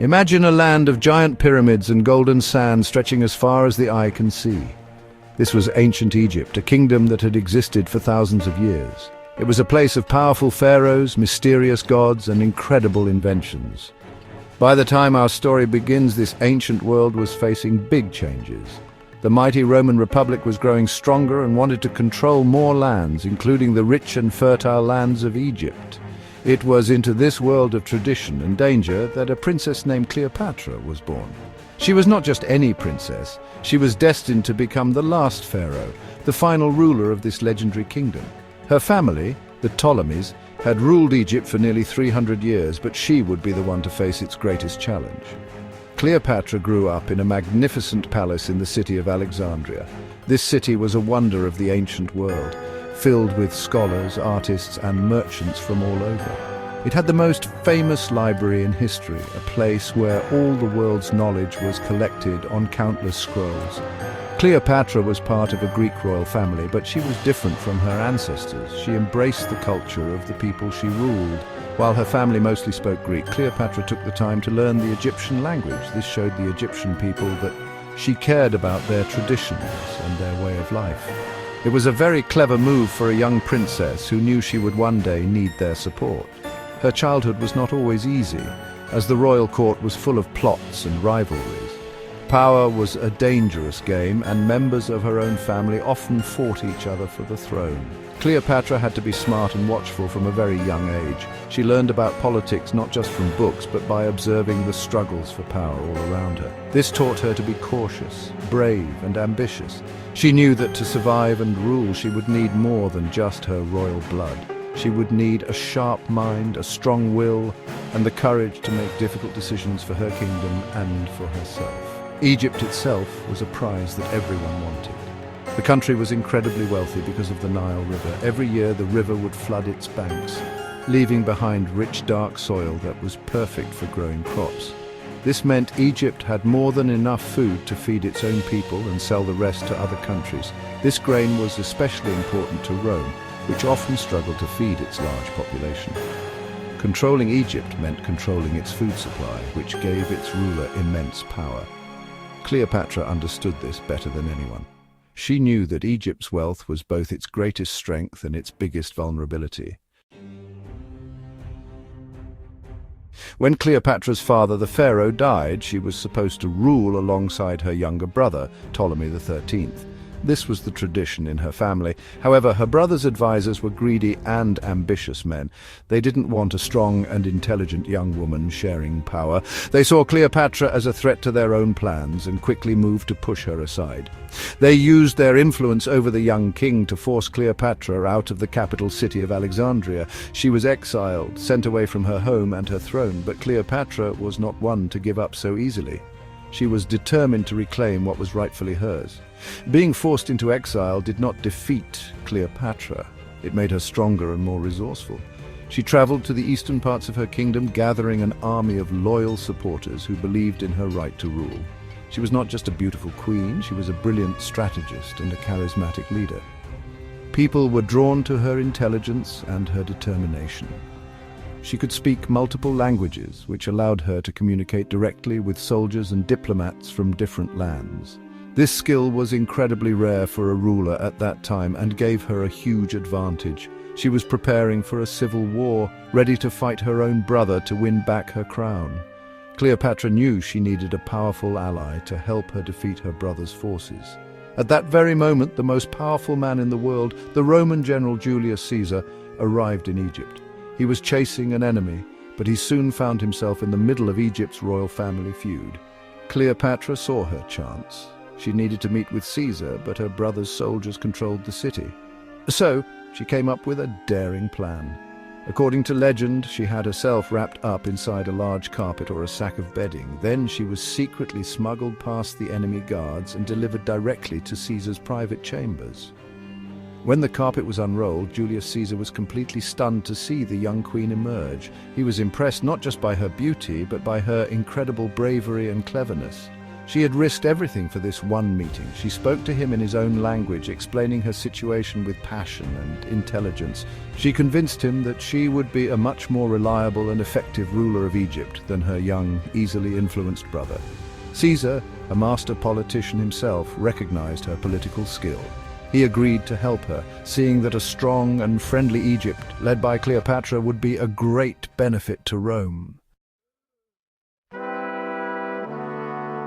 Imagine a land of giant pyramids and golden sand stretching as far as the eye can see. This was ancient Egypt, a kingdom that had existed for thousands of years. It was a place of powerful pharaohs, mysterious gods, and incredible inventions. By the time our story begins, this ancient world was facing big changes. The mighty Roman Republic was growing stronger and wanted to control more lands, including the rich and fertile lands of Egypt. It was into this world of tradition and danger that a princess named Cleopatra was born. She was not just any princess, she was destined to become the last pharaoh, the final ruler of this legendary kingdom. Her family, the Ptolemies, had ruled Egypt for nearly 300 years, but she would be the one to face its greatest challenge. Cleopatra grew up in a magnificent palace in the city of Alexandria. This city was a wonder of the ancient world, filled with scholars, artists, and merchants from all over. It had the most famous library in history, a place where all the world's knowledge was collected on countless scrolls. Cleopatra was part of a Greek royal family, but she was different from her ancestors. She embraced the culture of the people she ruled. While her family mostly spoke Greek, Cleopatra took the time to learn the Egyptian language. This showed the Egyptian people that she cared about their traditions and their way of life. It was a very clever move for a young princess who knew she would one day need their support. Her childhood was not always easy, as the royal court was full of plots and rivalries. Power was a dangerous game, and members of her own family often fought each other for the throne. Cleopatra had to be smart and watchful from a very young age. She learned about politics not just from books, but by observing the struggles for power all around her. This taught her to be cautious, brave, and ambitious. She knew that to survive and rule, she would need more than just her royal blood. She would need a sharp mind, a strong will, and the courage to make difficult decisions for her kingdom and for herself. Egypt itself was a prize that everyone wanted. The country was incredibly wealthy because of the Nile River. Every year the river would flood its banks, leaving behind rich, dark soil that was perfect for growing crops. This meant Egypt had more than enough food to feed its own people and sell the rest to other countries. This grain was especially important to Rome, which often struggled to feed its large population. Controlling Egypt meant controlling its food supply, which gave its ruler immense power. Cleopatra understood this better than anyone. She knew that Egypt's wealth was both its greatest strength and its biggest vulnerability. When Cleopatra's father, the Pharaoh, died, she was supposed to rule alongside her younger brother, Ptolemy XIII. This was the tradition in her family. However, her brother's advisors were greedy and ambitious men. They didn't want a strong and intelligent young woman sharing power. They saw Cleopatra as a threat to their own plans and quickly moved to push her aside. They used their influence over the young king to force Cleopatra out of the capital city of Alexandria. She was exiled, sent away from her home and her throne, but Cleopatra was not one to give up so easily. She was determined to reclaim what was rightfully hers. Being forced into exile did not defeat Cleopatra. It made her stronger and more resourceful. She traveled to the eastern parts of her kingdom, gathering an army of loyal supporters who believed in her right to rule. She was not just a beautiful queen, she was a brilliant strategist and a charismatic leader. People were drawn to her intelligence and her determination. She could speak multiple languages, which allowed her to communicate directly with soldiers and diplomats from different lands. This skill was incredibly rare for a ruler at that time and gave her a huge advantage. She was preparing for a civil war, ready to fight her own brother to win back her crown. Cleopatra knew she needed a powerful ally to help her defeat her brother's forces. At that very moment, the most powerful man in the world, the Roman general Julius Caesar, arrived in Egypt. He was chasing an enemy, but he soon found himself in the middle of Egypt's royal family feud. Cleopatra saw her chance. She needed to meet with Caesar, but her brother's soldiers controlled the city. So, she came up with a daring plan. According to legend, she had herself wrapped up inside a large carpet or a sack of bedding. Then she was secretly smuggled past the enemy guards and delivered directly to Caesar's private chambers. When the carpet was unrolled, Julius Caesar was completely stunned to see the young queen emerge. He was impressed not just by her beauty, but by her incredible bravery and cleverness. She had risked everything for this one meeting. She spoke to him in his own language, explaining her situation with passion and intelligence. She convinced him that she would be a much more reliable and effective ruler of Egypt than her young, easily influenced brother. Caesar, a master politician himself, recognized her political skill. He agreed to help her, seeing that a strong and friendly Egypt, led by Cleopatra, would be a great benefit to Rome.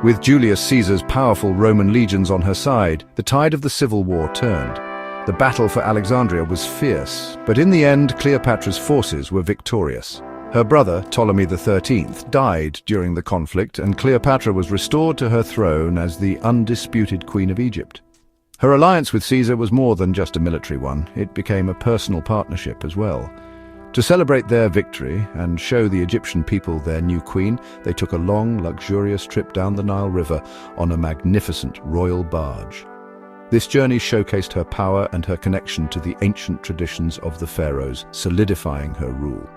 With Julius Caesar's powerful Roman legions on her side, the tide of the civil war turned. The battle for Alexandria was fierce, but in the end Cleopatra's forces were victorious. Her brother, Ptolemy XIII, died during the conflict, and Cleopatra was restored to her throne as the undisputed Queen of Egypt. Her alliance with Caesar was more than just a military one. It became a personal partnership as well. To celebrate their victory and show the Egyptian people their new queen, they took a long, luxurious trip down the Nile River on a magnificent royal barge. This journey showcased her power and her connection to the ancient traditions of the pharaohs, solidifying her rule.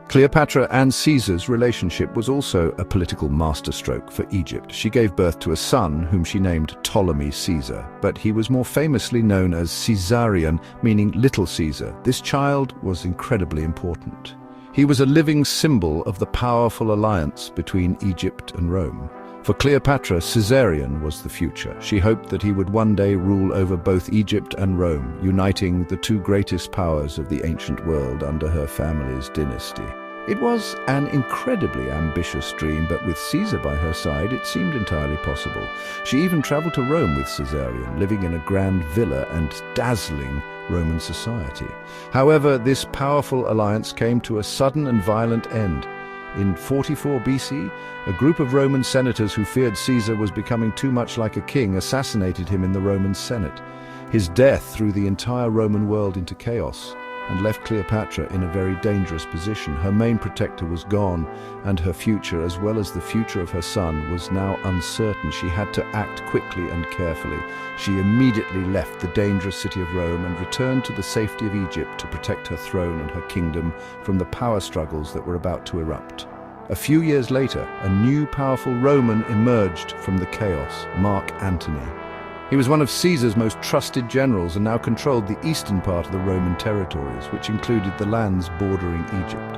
Cleopatra and Caesar's relationship was also a political masterstroke for Egypt. She gave birth to a son whom she named Ptolemy Caesar, but he was more famously known as Caesarion, meaning Little Caesar. This child was incredibly important. He was a living symbol of the powerful alliance between Egypt and Rome. For Cleopatra, Caesarion was the future. She hoped that he would one day rule over both Egypt and Rome, uniting the two greatest powers of the ancient world under her family's dynasty. It was an incredibly ambitious dream, but with Caesar by her side, it seemed entirely possible. She even traveled to Rome with Caesarion, living in a grand villa and dazzling Roman society. However, this powerful alliance came to a sudden and violent end. In 44 BC, a group of Roman senators who feared Caesar was becoming too much like a king assassinated him in the Roman Senate. His death threw the entire Roman world into chaos and left Cleopatra in a very dangerous position. Her main protector was gone, and her future, as well as the future of her son, was now uncertain. She had to act quickly and carefully. She immediately left the dangerous city of Rome and returned to the safety of Egypt to protect her throne and her kingdom from the power struggles that were about to erupt. A few years later, a new powerful Roman emerged from the chaos, Mark Antony. He was one of Caesar's most trusted generals and now controlled the eastern part of the Roman territories, which included the lands bordering Egypt.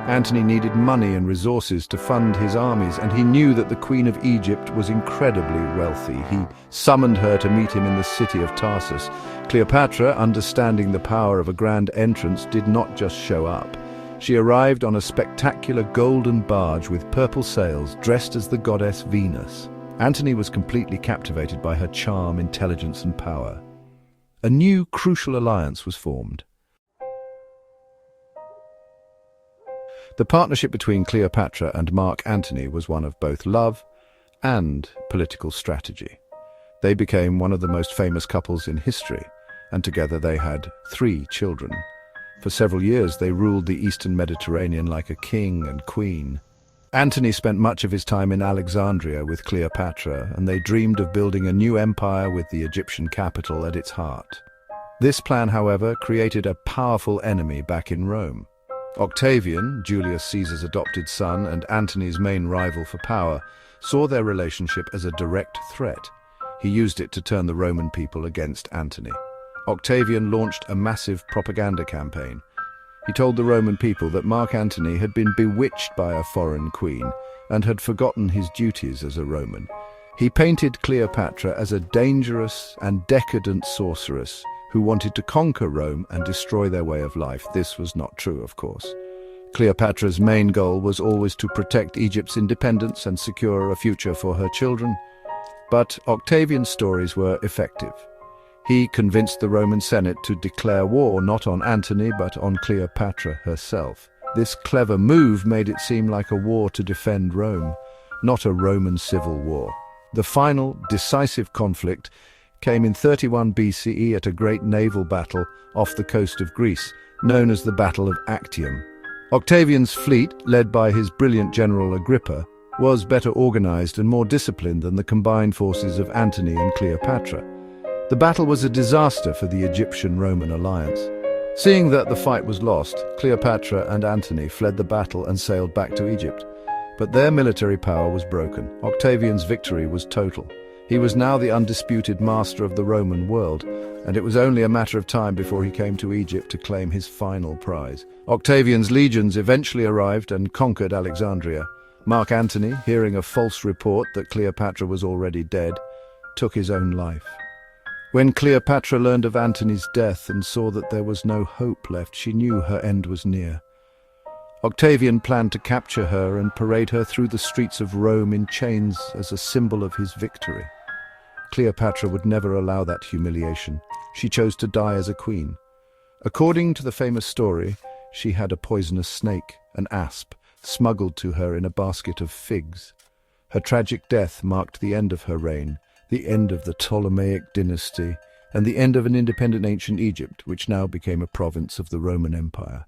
Antony needed money and resources to fund his armies, and he knew that the Queen of Egypt was incredibly wealthy. He summoned her to meet him in the city of Tarsus. Cleopatra, understanding the power of a grand entrance, did not just show up. She arrived on a spectacular golden barge with purple sails, dressed as the goddess Venus. Antony was completely captivated by her charm, intelligence, and power. A new, crucial alliance was formed. The partnership between Cleopatra and Mark Antony was one of both love and political strategy. They became one of the most famous couples in history, and together they had 3 children. For several years they ruled the Eastern Mediterranean like a king and queen. Antony spent much of his time in Alexandria with Cleopatra, and they dreamed of building a new empire with the Egyptian capital at its heart. This plan, however, created a powerful enemy back in Rome. Octavian, Julius Caesar's adopted son and Antony's main rival for power, saw their relationship as a direct threat. He used it to turn the Roman people against Antony. Octavian launched a massive propaganda campaign. He told the Roman people that Mark Antony had been bewitched by a foreign queen and had forgotten his duties as a Roman. He painted Cleopatra as a dangerous and decadent sorceress who wanted to conquer Rome and destroy their way of life. This was not true, of course. Cleopatra's main goal was always to protect Egypt's independence and secure a future for her children. But Octavian's stories were effective. He convinced the Roman Senate to declare war not on Antony but on Cleopatra herself. This clever move made it seem like a war to defend Rome, not a Roman civil war. The final, decisive conflict came in 31 BCE at a great naval battle off the coast of Greece, known as the Battle of Actium. Octavian's fleet, led by his brilliant general Agrippa, was better organized and more disciplined than the combined forces of Antony and Cleopatra. The battle was a disaster for the Egyptian-Roman alliance. Seeing that the fight was lost, Cleopatra and Antony fled the battle and sailed back to Egypt. But their military power was broken. Octavian's victory was total. He was now the undisputed master of the Roman world, and it was only a matter of time before he came to Egypt to claim his final prize. Octavian's legions eventually arrived and conquered Alexandria. Mark Antony, hearing a false report that Cleopatra was already dead, took his own life. When Cleopatra learned of Antony's death and saw that there was no hope left, she knew her end was near. Octavian planned to capture her and parade her through the streets of Rome in chains as a symbol of his victory. Cleopatra would never allow that humiliation. She chose to die as a queen. According to the famous story, she had a poisonous snake, an asp, smuggled to her in a basket of figs. Her tragic death marked the end of her reign, the end of the Ptolemaic dynasty, and the end of an independent ancient Egypt, which now became a province of the Roman Empire.